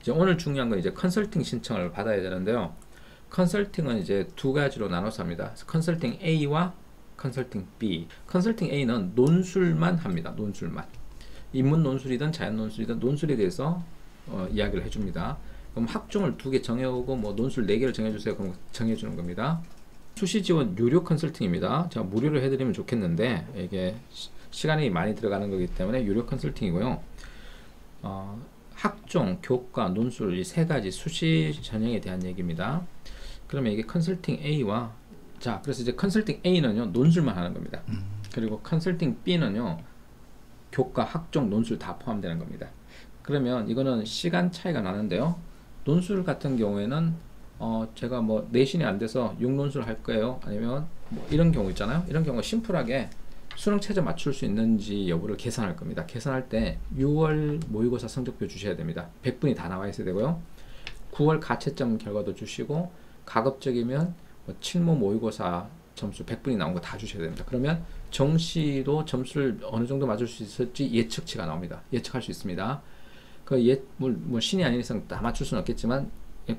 이제 오늘 중요한 건 이제 컨설팅 신청을 받아야 되는데요. 컨설팅은 이제 두 가지로 나눠서 합니다. 컨설팅 A와 컨설팅 B. 컨설팅 A는 논술만 합니다. 논술만. 인문 논술이든 자연 논술이든 논술에 대해서 이야기를 해줍니다. 그럼 학종을 2개 정해오고 뭐 논술 4개를 정해주세요. 그럼 정해주는 겁니다. 수시 지원 유료 컨설팅입니다. 제가 무료로 해드리면 좋겠는데 이게 시간이 많이 들어가는 거기 때문에 유료 컨설팅이고요. 학종, 교과, 논술 이 3가지 수시 전형에 대한 얘기입니다. 그러면 이게 컨설팅 A와 자 그래서 이제 컨설팅 A는요 논술만 하는 겁니다. 그리고 컨설팅 B는요 교과, 학종, 논술 다 포함되는 겁니다. 그러면 이거는 시간 차이가 나는데요. 논술 같은 경우에는 제가 뭐 내신이 안 돼서 6논술 할 거예요. 아니면 뭐 이런 경우 있잖아요. 이런 경우 심플하게 수능 최저 맞출 수 있는지 여부를 계산할 겁니다. 계산할 때 6월 모의고사 성적표 주셔야 됩니다. 100분이 다 나와 있어야 되고요. 9월 가채점 결과도 주시고 가급적이면 뭐 7모 모의고사 점수 100분이 나온 거 다 주셔야 됩니다. 그러면 정시도 점수를 어느 정도 맞을 수 있을지 예측치가 나옵니다. 예측할 수 있습니다. 뭐 신이 아닌 이상 다 맞출 수는 없겠지만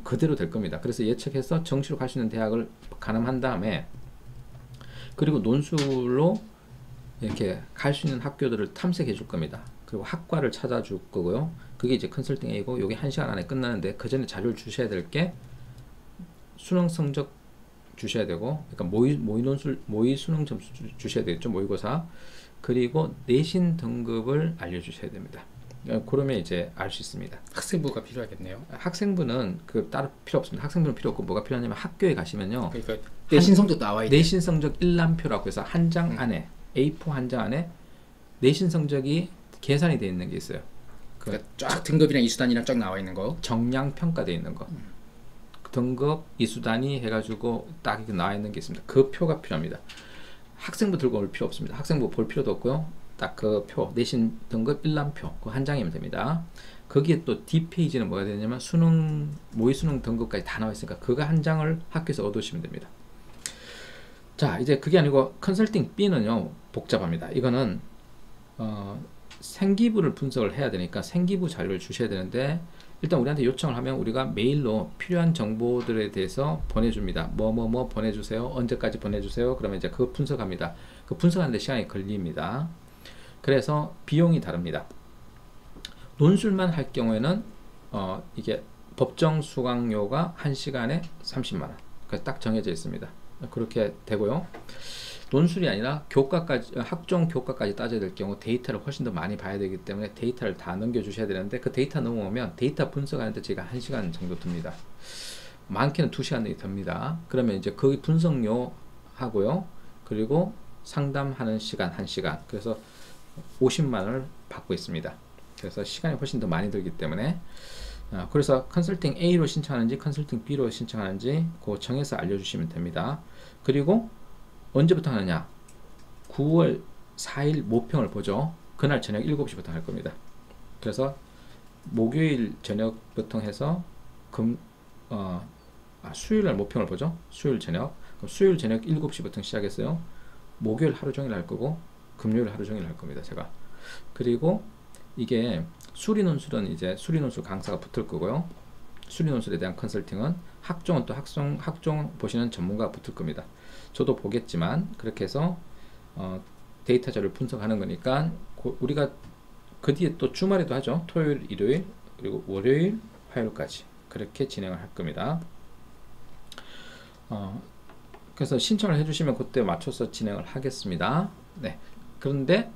그대로 될 겁니다. 그래서 예측해서 정시로 갈 수 있는 대학을 가늠한 다음에 그리고 논술로 이렇게 갈 수 있는 학교들을 탐색해 줄 겁니다. 그리고 학과를 찾아줄 거고요. 그게 이제 컨설팅 A고 요게 1시간 안에 끝나는데 그 전에 자료를 주셔야 될 게 수능 성적 주셔야 되고 그러니까 모의 수능 점수 주셔야 되겠죠. 모의고사. 그리고 내신 등급을 알려주셔야 됩니다. 그러면 이제 알 수 있습니다. 학생부가 필요하겠네요. 학생부는 따로 필요 없습니다. 학생부는 필요 없고 뭐가 필요하냐면 학교에 가시면요. 그러니까 내신 성적 나와 있는 내신 성적 일람표라고 해서 한 장 안에 A4 한 장 안에 내신 성적이 계산이 되어 있는 게 있어요. 그러니까 쫙 등급이랑 이수단이랑 쫙 나와 있는 거. 정량 평가되어 있는 거. 등급 이수단위 해가지고 딱 이렇게 나와 있는 게 있습니다. 그 표가 필요합니다. 학생부 들고 올 필요 없습니다. 학생부 볼 필요도 없고요. 딱 그 표, 내신 등급 일람표 그 한 장이면 됩니다. 거기에 또 D페이지는 뭐가 되냐면 모의 수능 등급까지 다 나와 있으니까 그거 한 장을 학교에서 얻으시면 됩니다. 자 이제 그게 아니고 컨설팅 B는요 복잡합니다. 이거는 생기부를 분석을 해야 되니까 생기부 자료를 주셔야 되는데 일단 우리한테 요청을 하면 우리가 메일로 필요한 정보들에 대해서 보내줍니다. 뭐 보내주세요. 언제까지 보내주세요. 그러면 이제 그거 분석합니다. 그 분석하는데 시간이 걸립니다. 그래서 비용이 다릅니다. 논술만 할 경우에는 이게 법정 수강료가 1시간에 30만원 딱 정해져 있습니다. 그렇게 되고요. 논술이 아니라 교과까지 학종 교과까지 따져야 될 경우 데이터를 훨씬 더 많이 봐야 되기 때문에 데이터를 다 넘겨주셔야 되는데 그 데이터 넘어오면 데이터 분석하는데 제가 1시간 정도 듭니다. 많게는 2시간 듭니다. 그러면 이제 그 분석료 하고요. 그리고 상담하는 시간 1시간 그래서 50만원을 받고 있습니다. 그래서 시간이 훨씬 더 많이 들기 때문에 그래서 컨설팅 A로 신청하는지 컨설팅 B로 신청하는지 그거 정해서 알려주시면 됩니다. 그리고 언제부터 하느냐 9월 4일 모평을 보죠. 그날 저녁 7시부터 할 겁니다. 그래서 목요일 저녁부터 해서 수요일날 모평을 보죠. 수요일 저녁 그럼 수요일 저녁 7시부터 시작했어요. 목요일 하루 종일 할 거고 금요일 하루 종일 할 겁니다. 제가 그리고 이게 수리논술은 이제 수리논술 강사가 붙을 거고요. 수리논술에 대한 컨설팅은 학종은 또 학종 보시는 전문가가 붙을 겁니다. 저도 보겠지만 그렇게 해서 데이터 자료를 분석하는 거니까 우리가 그 뒤에 또 주말에도 하죠. 토요일, 일요일 그리고 월요일, 화요일까지 그렇게 진행을 할 겁니다. 그래서 신청을 해주시면 그때 맞춰서 진행을 하겠습니다. 네. 그런데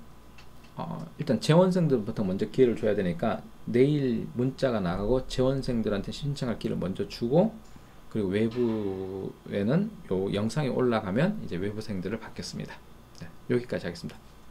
일단 재원생들부터 먼저 기회를 줘야 되니까 내일 문자가 나가고 재원생들한테 신청할 기회를 먼저 주고 그리고 외부에는 요 영상이 올라가면 이제 외부생들을 받겠습니다. 네, 여기까지 하겠습니다.